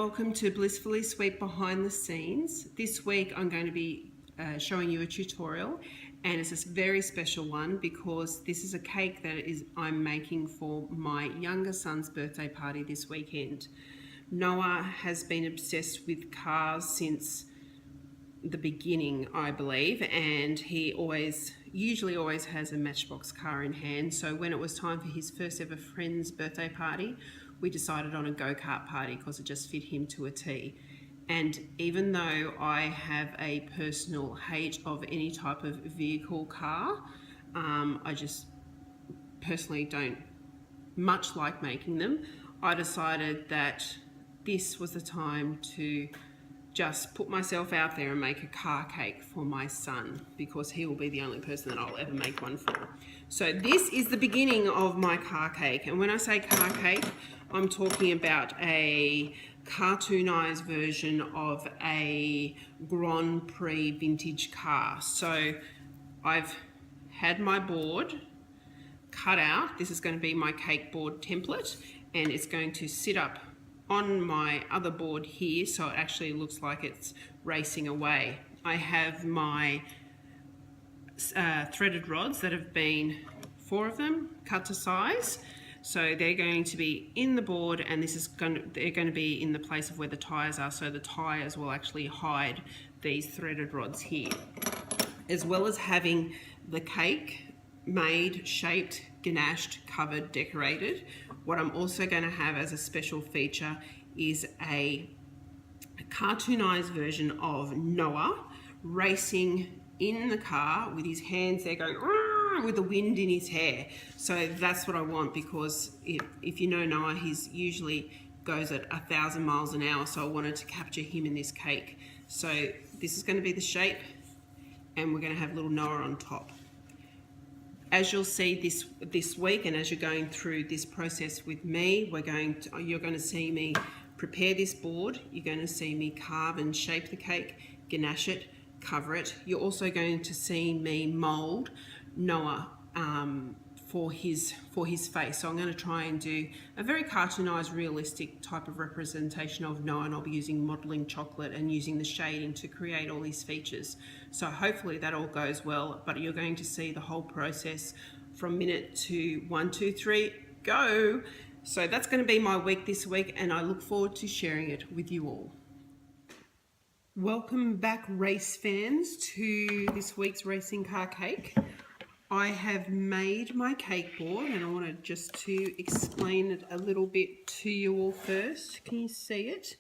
welcome to Blissfully Sweet Behind the Scenes. This week I'm going to be showing you a tutorial, and it's a very special one because this is a cake that I'm making for my younger son's birthday party this weekend. Noah has been obsessed with cars since the beginning, I believe, and he usually always has a Matchbox car in hand. So when it was time for his first ever friend's birthday party, we decided on a go-kart party because it just fit him to a T. And even though I have a personal hate of any type of vehicle car, I just personally don't much like making them, I decided that this was the time to just put myself out there and make a car cake for my son, because he will be the only person that I'll ever make one for. So this is the beginning of my car cake, and when I say car cake, I'm talking about a cartoonized version of a Grand Prix vintage car. So I've had my board cut out. This is going to be my cake board template, and it's going to sit up on my other board here, so it actually looks like it's racing away. I have my threaded rods that have been 4 of them cut to size, so they're going to be in the board, and they're going to be in the place of where the tires are, so the tires will actually hide these threaded rods here, as well as having the cake made, shaped, ganached, covered, decorated. What I'm also going to have as a special feature is a cartoonized version of Noah racing in the car with his hands there going with the wind in his hair. So that's what I want, because if you know Noah, he's usually goes at 1,000 miles an hour, so I wanted to capture him in this cake. So this is going to be the shape, and we're going to have little Noah on top. As you'll see this week, and as you're going through this process with me, you're going to see me prepare this board. You're going to see me carve and shape the cake, ganache it, cover it. You're also going to see me mold Noah for his face. So I'm going to try and do a very cartoonized, realistic type of representation of Noah, and I'll be using modeling chocolate and using the shading to create all these features. So hopefully that all goes well, but you're going to see the whole process from minute to 1, 2, 3, go. So that's going to be my week this week, and I look forward to sharing it with you all. Welcome back, race fans, to this week's racing car cake. I have made my cake board, and I wanted just to explain it a little bit to you all first. Can you see it?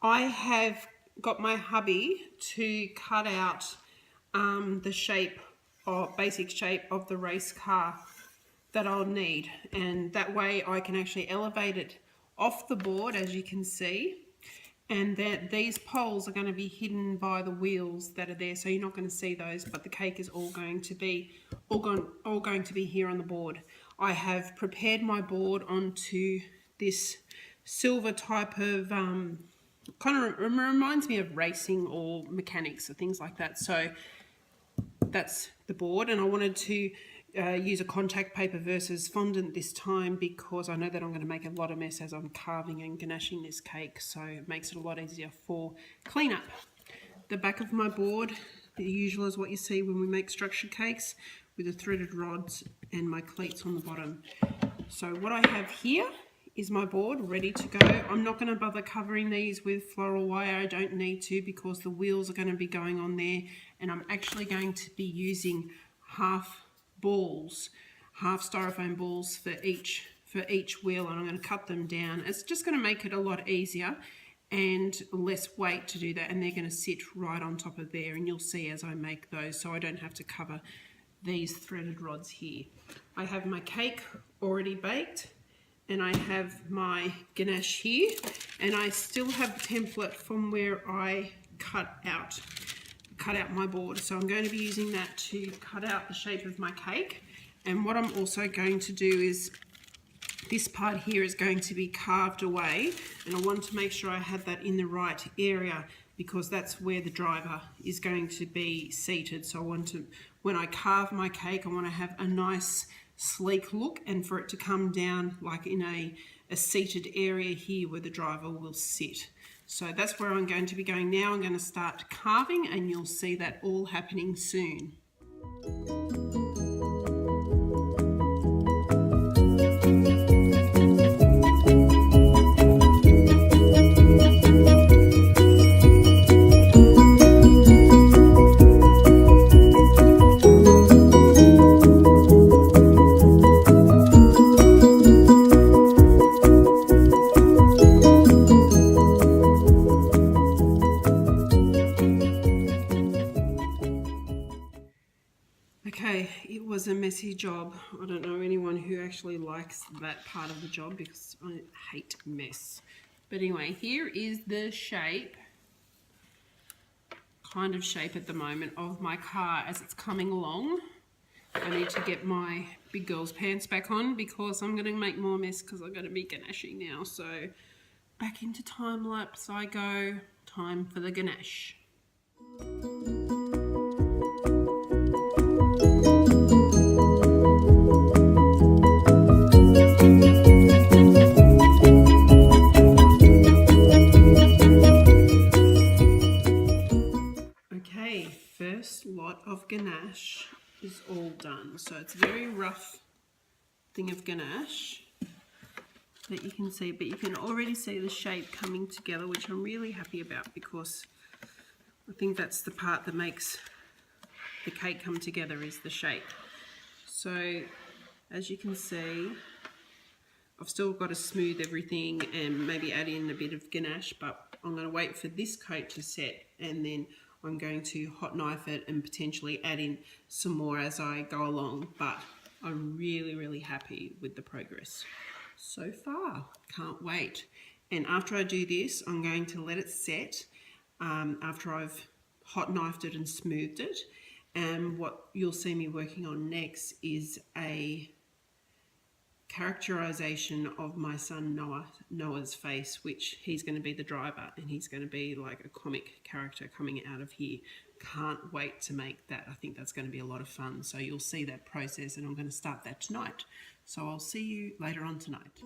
I have got my hubby to cut out the basic shape of the race car that I'll need, and that way I can actually elevate it off the board, as you can see. And that these poles are going to be hidden by the wheels that are there, so you're not going to see those, but the cake is all going to be here on the board. I have prepared my board onto this silver type of kind of reminds me of racing or mechanics or things like that. So that's the board, and I wanted to use a contact paper versus fondant this time, because I know that I'm going to make a lot of mess as I'm carving and ganaching this cake, so it makes it a lot easier for cleanup. The back of my board, the usual is what you see when we make structured cakes, with the threaded rods and my cleats on the bottom. So what I have here is my board ready to go. I'm not going to bother covering these with floral wire. I don't need to, because the wheels are going to be going on there, and I'm actually going to be using half styrofoam balls for each wheel, and I'm going to cut them down. It's just going to make it a lot easier and less weight to do that, and they're going to sit right on top of there, and you'll see as I make those, so I don't have to cover these threaded rods here. I have my cake already baked, and I have my ganache here, and I still have the template from where I cut out my board, so I'm going to be using that to cut out the shape of my cake. And what I'm also going to do is this part here is going to be carved away, and I want to make sure I have that in the right area, because that's where the driver is going to be seated. So I want to, when I carve my cake, I want to have a nice sleek look, and for it to come down like in a seated area here where the driver will sit. So that's where I'm going to be going now. I'm going to start carving and you'll see that all happening soon. Okay, it was a messy job. I don't know anyone who actually likes that part of the job because I hate mess. But anyway, here is the shape, kind of shape at the moment of my car as it's coming along. I need to get my big girl's pants back on because I'm going to make more mess because I'm going to be ganaching now. So back into time lapse I go. Time for the ganache. Okay, first lot of ganache is all done. So it's a very rough thing of ganache that you can see, but you can already see the shape coming together, which I'm really happy about because I think that's the part that makes the cake come together, is the shape. So as you can see, I've still got to smooth everything and maybe add in a bit of ganache, but I'm going to wait for this coat to set and then I'm going to hot knife it and potentially add in some more as I go along. But I'm really, really happy with the progress so far. Can't wait. And after I do this, I'm going to let it set after I've hot knifed it and smoothed it. And what you'll see me working on next is a characterization of my son Noah's face, which he's going to be the driver and he's going to be like a comic character coming out of here. Can't wait to make that. I think that's going to be a lot of fun. So you'll see that process and I'm going to start that tonight. So I'll see you later on tonight.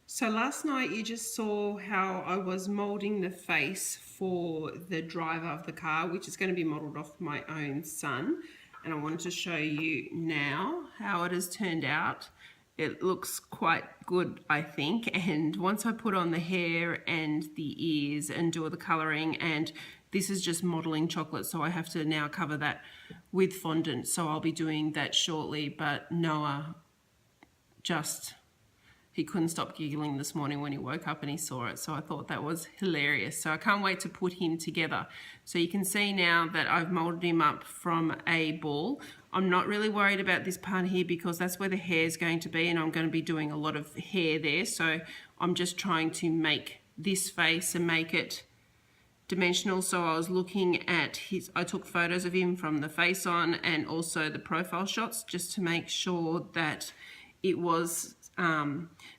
So last night you just saw how I was moulding the face for the driver of the car, which is going to be modelled off my own son. And I wanted to show you now how it has turned out. It looks quite good, I think. And once I put on the hair and the ears and do all the colouring, and this is just modelling chocolate, so I have to now cover that with fondant. So I'll be doing that shortly, but Noah he couldn't stop giggling this morning when he woke up and he saw it. So I thought that was hilarious. So I can't wait to put him together. So you can see now that I've molded him up from a ball. I'm not really worried about this part here because that's where the hair is going to be and I'm going to be doing a lot of hair there. So I'm just trying to make this face and make it dimensional. So I was looking at I took photos of him from the face on and also the profile shots just to make sure that it was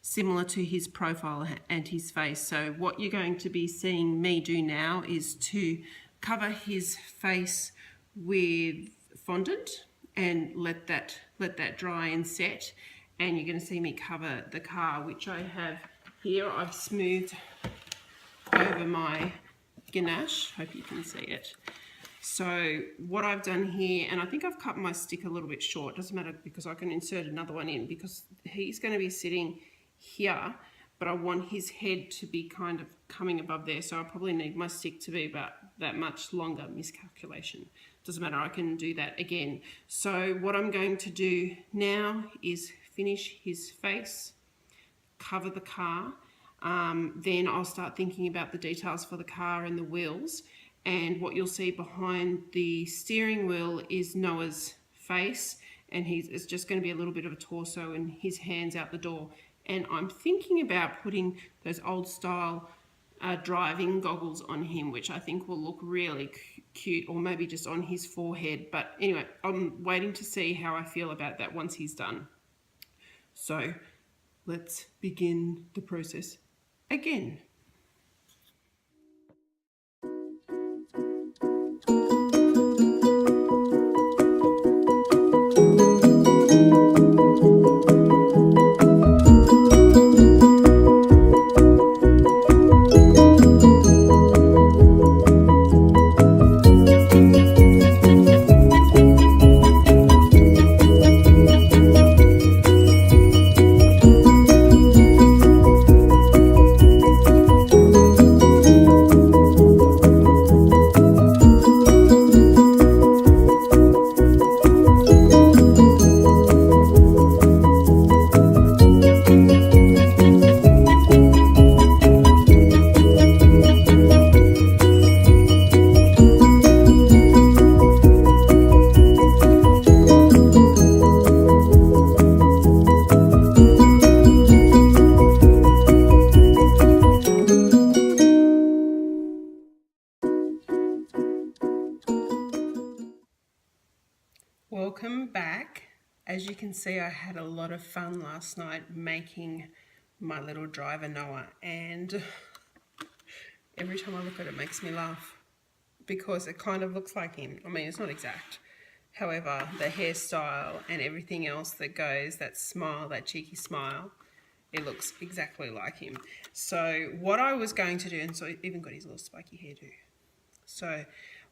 similar to his profile and his face. So what you're going to be seeing me do now is to cover his face with fondant and let that dry and set. And you're going to see me cover the car, which I have here. I've smoothed over my ganache. Hope you can see it. So what I've done here, and I think I've cut my stick a little bit short, doesn't matter because I can insert another one in because he's going to be sitting here, but I want his head to be kind of coming above there, so I probably need my stick to be about that much longer. Miscalculation. Doesn't matter, I can do that again. So what I'm going to do now is finish his face, cover the car, then I'll start thinking about the details for the car and the wheels. And what you'll see behind the steering wheel is Noah's face, and it's just going to be a little bit of a torso and his hands out the door. And I'm thinking about putting those old style driving goggles on him, which I think will look really cute, or maybe just on his forehead. But anyway, I'm waiting to see how I feel about that once he's done. So let's begin the process again. Welcome back. As you can see, I had a lot of fun last night making my little driver Noah, and every time I look at it, it makes me laugh because it kind of looks like him. I mean, it's not exact. However, the hairstyle and everything else that goes, that smile, that cheeky smile, it looks exactly like him. So what I was going to do, and so he even got his little spiky hairdo. So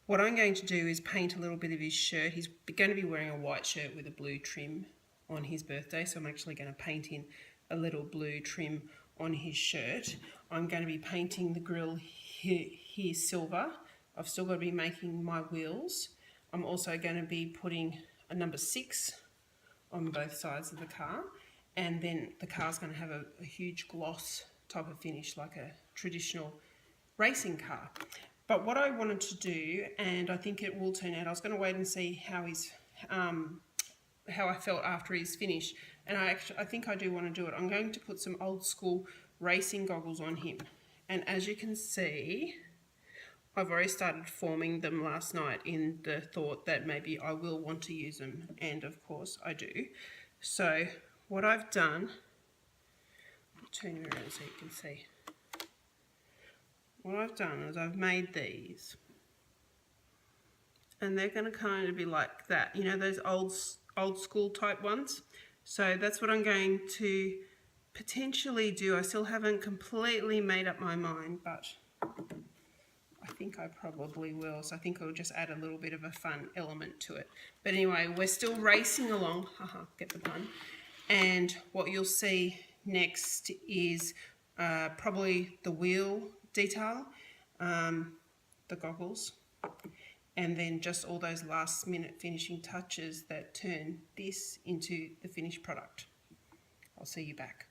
what I'm going to do is paint a little bit of his shirt. He's going to be wearing a white shirt with a blue trim on his birthday, so I'm actually going to paint in a little blue trim on his shirt. I'm going to be painting the grille here silver. I've still got to be making my wheels. I'm also going to be putting a number 6 on both sides of the car, and then the car's going to have a huge gloss type of finish like a traditional racing car. But what I wanted to do, and I think it will turn out, I was going to wait and see how I felt after he's finished, and I think I do want to do it. I'm going to put some old school racing goggles on him, and as you can see, I've already started forming them last night in the thought that maybe I will want to use them, and of course I do. So what I've done, I'll turn you around so you can see. What I've done is I've made these, and they're going to kind of be like that, you know, those old school type ones. So that's what I'm going to potentially do. I still haven't completely made up my mind, but I think I probably will. So I think I'll just add a little bit of a fun element to it. But anyway, we're still racing along, haha, get the pun. And what you'll see next is probably the wheel detail, the goggles, and then just all those last minute finishing touches that turn this into the finished product. I'll see you back.